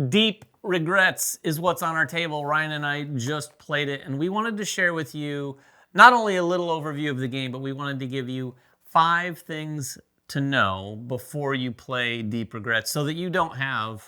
Deep Regrets is what's on our table. Ryan and I just played it, and we wanted to share with you not only a little overview of the game, but we wanted to give you 5 things to know before you play Deep Regrets so that you don't have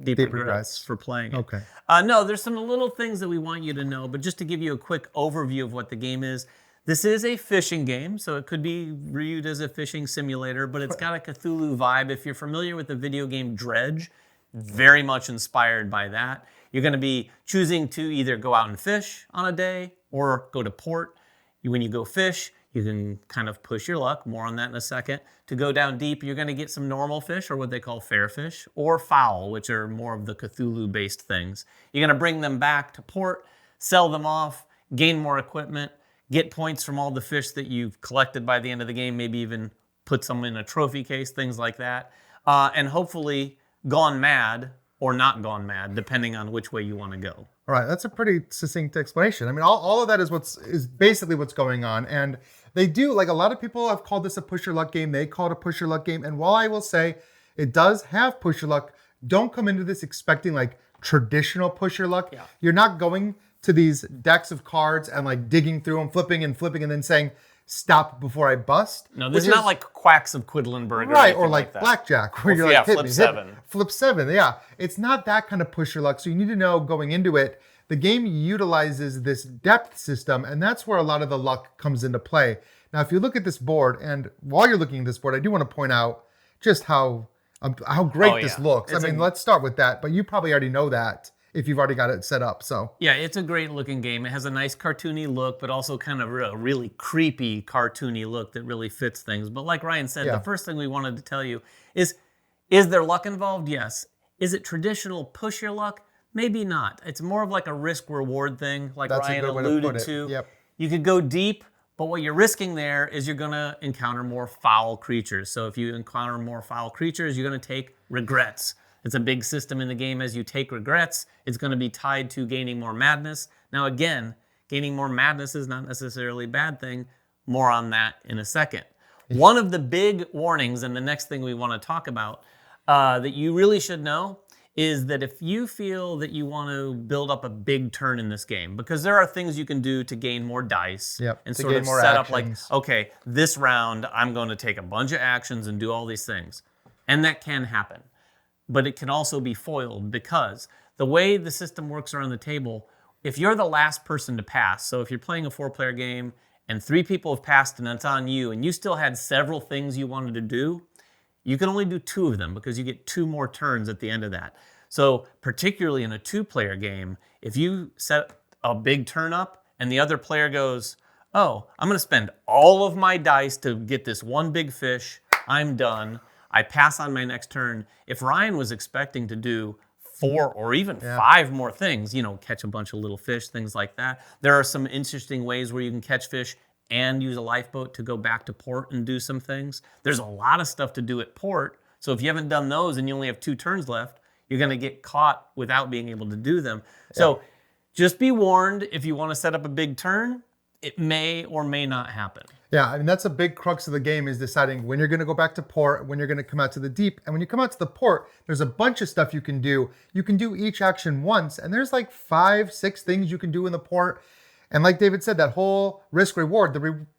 deep regrets for playing it. Okay. No, there's some little things that we want you to know, but just to give you a quick overview of what the game is. This is a fishing game, so it could be viewed as a fishing simulator, but it's got a Cthulhu vibe. If you're familiar with the video game Dredge, very much inspired by that. You're going to be choosing to either go out and fish on a day or go to port. When you go fish, you can kind of push your luck, more on that in a second. To go down deep, you're going to get some normal fish, or what they call fair fish, or fowl, which are more of the Cthulhu-based things. You're going to bring them back to port, sell them off, gain more equipment, get points from all the fish that you've collected by the end of the game, maybe even put some in a trophy case, things like that. And hopefully gone mad or not gone mad, depending on which way you want to go. All right, that's a pretty succinct explanation. I mean, all of that is basically what's going on. And they do, like a lot of people have called this a push your luck game. They call it a push your luck game. And while I will say it does have push your luck, don't come into this expecting like traditional push your luck. Yeah. You're not going to these decks of cards and like digging through them, flipping and then saying, stop before I bust. No, this is not like Quacks of Quedlinburg. Right, or like blackjack, where you're like, flip 7. Flip 7, yeah. It's not that kind of push your luck. So you need to know going into it, the game utilizes this depth system, and that's where a lot of the luck comes into play. Now, if you look at this board, and while you're looking at this board, I do want to point out just how great this looks. Let's start with that, but you probably already know that if you've already got it set up. So yeah, it's a great looking game. It has a nice cartoony look, but also kind of a really creepy cartoony look that really fits things. But like Ryan said, the first thing we wanted to tell you is there luck involved? Yes. Is it traditional push your luck? Maybe not. It's more of like a risk reward thing, like Ryan alluded to. Yep. You could go deep, but what you're risking there is you're going to encounter more foul creatures. So if you encounter more foul creatures, you're going to take regrets. It's a big system in the game. As you take regrets, it's going to be tied to gaining more madness. Now again, gaining more madness is not necessarily a bad thing. More on that in a second. One of the big warnings, and the next thing we want to talk about, that you really should know, is that if you feel that you want to build up a big turn in this game, because there are things you can do to gain more dice and sort of set up like, okay, this round I'm going to take a bunch of actions and do all these things. And that can happen. But it can also be foiled because the way the system works around the table, if you're the last person to pass, so if you're playing a 4-player game and 3 people have passed and it's on you, and you still had several things you wanted to do, you can only do 2 of them because you get 2 more turns at the end of that. So particularly in a 2-player game, if you set a big turn up and the other player goes, oh, I'm going to spend all of my dice to get this one big fish, I'm done, I pass on my next turn. If Ryan was expecting to do 4 or even 5 more things, catch a bunch of little fish, things like that. There are some interesting ways where you can catch fish and use a lifeboat to go back to port and do some things. There's a lot of stuff to do at port. So if you haven't done those and you only have 2 turns left, you're going to get caught without being able to do them. So just be warned, if you want to set up a big turn, it may or may not happen. Yeah, I mean, that's a big crux of the game, is deciding when you're going to go back to port, when you're going to come out to the deep. And when you come out to the port, there's a bunch of stuff you can do. You can do each action once, and there's like 5, 6 things you can do in the port. And like David said, that whole risk reward,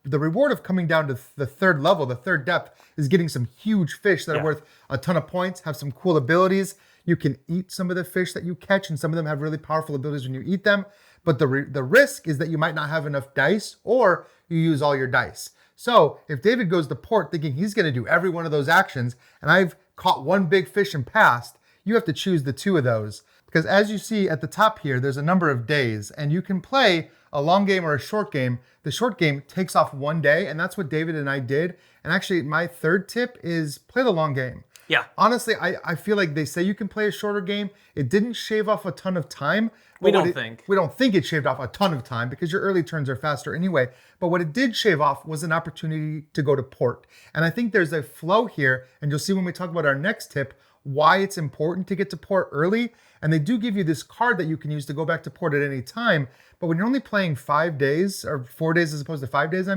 the reward of coming down to the 3rd level, the 3rd depth, is getting some huge fish that are worth a ton of points, have some cool abilities. You can eat some of the fish that you catch, and some of them have really powerful abilities when you eat them. But the risk is that you might not have enough dice, or you use all your dice. So if David goes to port thinking he's going to do every one of those actions, and I've caught 1 big fish and passed, you have to choose the 2 of those. Because as you see at the top here, there's a number of days, and you can play a long game or a short game. The short game takes off 1 day, and that's what David and I did. And actually, my 3rd tip is play the long game. Yeah. Honestly, I feel like they say you can play a shorter game. It didn't shave off a ton of time. We don't think it shaved off a ton of time because your early turns are faster anyway. But what it did shave off was an opportunity to go to port. And I think there's a flow here, and you'll see when we talk about our next tip, why it's important to get to port early. And they do give you this card that you can use to go back to port at any time. But when you're only playing 5 days, or 4 days as opposed to 5 days,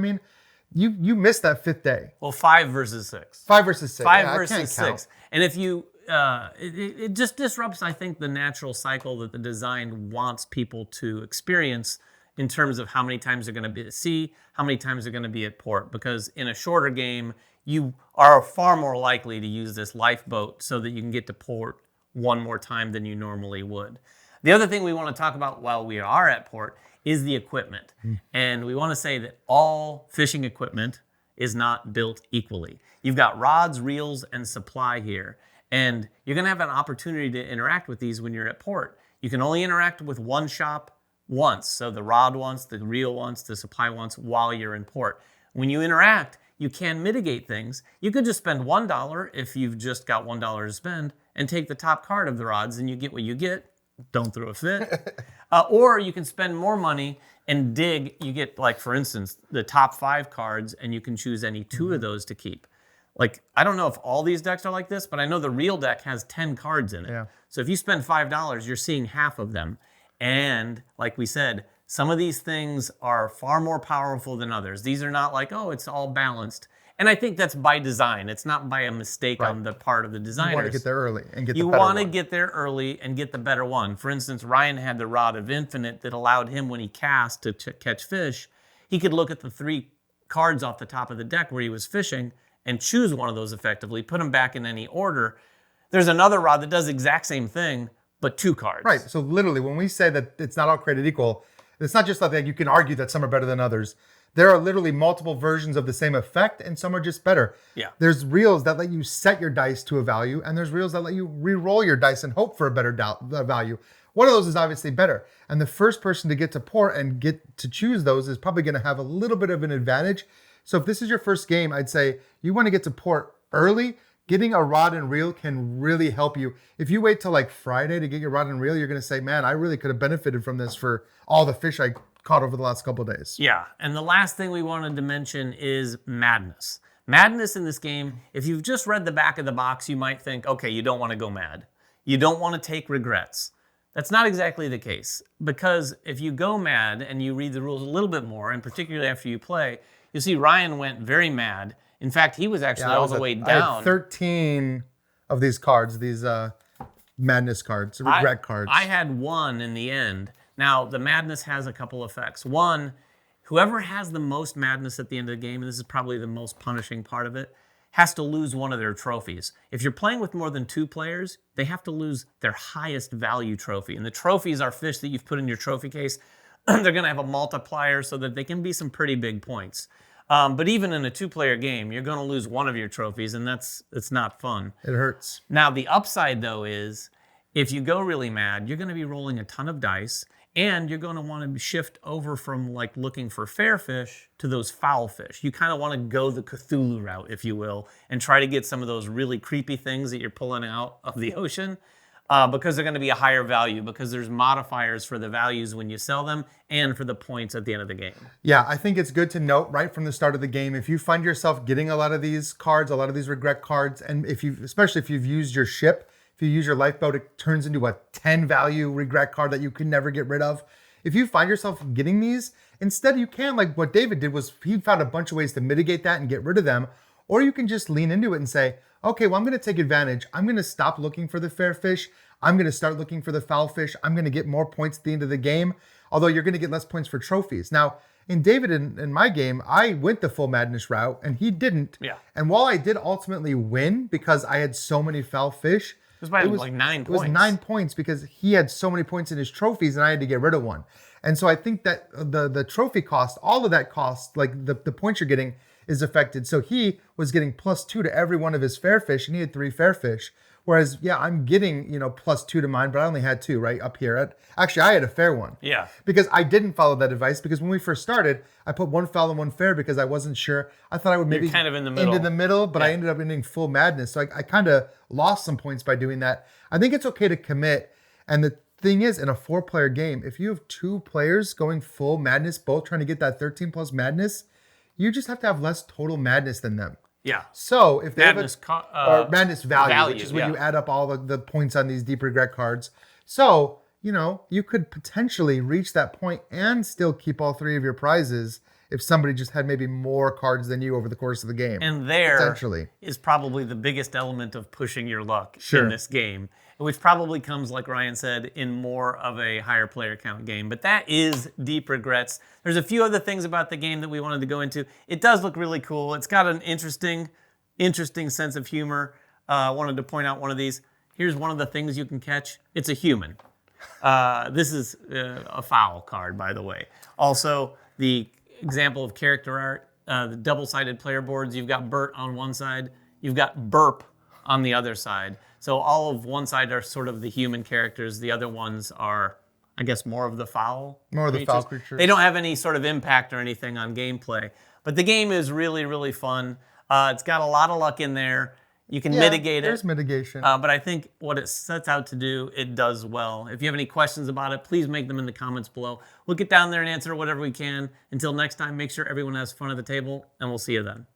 you miss that 5th day. Well, 5 versus 6. 5 versus 6. 5 versus 6. And if you it just disrupts, I think, the natural cycle that the design wants people to experience in terms of how many times they're going to be at sea, how many times they're going to be at port. Because in a shorter game, you are far more likely to use this lifeboat so that you can get to port one more time than you normally would. The other thing we want to talk about while we are at port is the equipment. And we want to say that all fishing equipment is not built equally. You've got rods, reels, and supply here. And you're going to have an opportunity to interact with these when you're at port. You can only interact with one shop once. So the rod once, the reel once, the supply once while you're in port. When you interact, you can mitigate things. You could just spend $1 if you've just got $1 to spend and take the top card of the rods and you get what you get. Don't throw a fit. Or you can spend more money and dig. You get, like, for instance, the top 5 cards and you can choose any 2 of those to keep. Like, I don't know if all these decks are like this, but I know the real deck has 10 cards in it. Yeah. So if you spend $5, you're seeing half of them. And like we said, some of these things are far more powerful than others. These are not like, oh, it's all balanced. And I think that's by design. It's not by a mistake on the part of the designers. You want to get there early and get the You better want to one. get there early and get the better one. For instance, Ryan had the Rod of Infinite that allowed him, when he cast to catch fish, he could look at the 3 cards off the top of the deck where he was fishing and choose one of those effectively, put them back in any order. There's another rod that does the exact same thing, but 2 cards. Right. So literally, when we say that it's not all created equal, it's not just like you can argue that some are better than others. There are literally multiple versions of the same effect, and some are just better. Yeah. There's reels that let you set your dice to a value, and there's reels that let you re-roll your dice and hope for a better value. One of those is obviously better. And the first person to get to port and get to choose those is probably going to have a little bit of an advantage. So if this is your first game, I'd say you want to get to port early. Getting a rod and reel can really help you. If you wait till like Friday to get your rod and reel, you're going to say, man, I really could have benefited from this for all the fish I caught over the last couple of days. Yeah, and the last thing we wanted to mention is madness. Madness in this game, if you've just read the back of the box, you might think, okay, you don't want to go mad. You don't want to take regrets. That's not exactly the case, because if you go mad and you read the rules a little bit more, and particularly after you play, you see Ryan went very mad. In fact, he was actually all the way down. I had 13 of these cards, these madness cards, regret cards. I had 1 in the end. Now, the madness has a couple effects. One, whoever has the most madness at the end of the game, and this is probably the most punishing part of it, has to lose one of their trophies. If you're playing with more than 2 players, they have to lose their highest value trophy. And the trophies are fish that you've put in your trophy case. They're going to have a multiplier so that they can be some pretty big points. But even in a 2-player game, you're going to lose one of your trophies, and it's not fun. It hurts. Now, the upside, though, is if you go really mad, you're going to be rolling a ton of dice, and you're going to want to shift over from like looking for fair fish to those foul fish. You kind of want to go the Cthulhu route, if you will, and try to get some of those really creepy things that you're pulling out of the ocean because they're going to be a higher value, because there's modifiers for the values when you sell them and for the points at the end of the game. Yeah, I think it's good to note right from the start of the game, if you find yourself getting a lot of these cards, a lot of these regret cards, and especially if you've used your ship, if you use your lifeboat, it turns into a 10 value regret card that you can never get rid of. If you find yourself getting these, instead you can, like what David did was he found a bunch of ways to mitigate that and get rid of them. Or you can just lean into it and say, okay, well, I'm going to take advantage. I'm going to stop looking for the fair fish. I'm going to start looking for the foul fish. I'm going to get more points at the end of the game, although you're going to get less points for trophies. Now, in David, in my game, I went the full madness route and he didn't. Yeah. And while I did ultimately win because I had so many foul fish, It was like 9 points. It was 9 points because he had so many points in his trophies and I had to get rid of one. And so I think that the trophy cost, all of that cost, like the points you're getting is affected. So he was getting +2 to every one of his fair fish and he had 3 fair fish. Whereas, yeah, I'm getting, +2 to mine, but I only had 2 right up here. Actually, I had a fair one. Yeah. Because I didn't follow that advice, because when we first started, I put 1 foul and 1 fair because I wasn't sure. I thought I would maybe kind of in the middle. end in the middle, but I ended up ending full madness. So I kind of lost some points by doing that. I think it's okay to commit. And the thing is, in a 4-player game, if you have 2 players going full madness, both trying to get that 13 plus madness, you just have to have less total madness than them. Yeah. So if they Madness, or madness value, which is when you add up all the points on these deep regret cards. So, you could potentially reach that point and still keep all 3 of your prizes if somebody just had maybe more cards than you over the course of the game. And there Potentially. is probably the biggest element of pushing your luck Sure. in this game, which probably comes, like Ryan said, in more of a higher player count game. But that is Deep Regrets. There's a few other things about the game that we wanted to go into. It does look really cool. It's got an interesting sense of humor. I wanted to point out one of these. Here's one of the things you can catch. It's a human. This is a foul card, by the way. Also, the example of character art, the double-sided player boards, you've got Bert on one side, you've got Burp on the other side. So all of one side are sort of the human characters, the other ones are, I guess, more of the foul More of the creatures. foul creatures. They don't have any sort of impact or anything on gameplay. But the game is really, really fun. It's got a lot of luck in there. You can mitigate it. There's mitigation. But I think what it sets out to do, it does well. If you have any questions about it, please make them in the comments below. We'll get down there and answer whatever we can. Until next time, make sure everyone has fun at the table, and we'll see you then.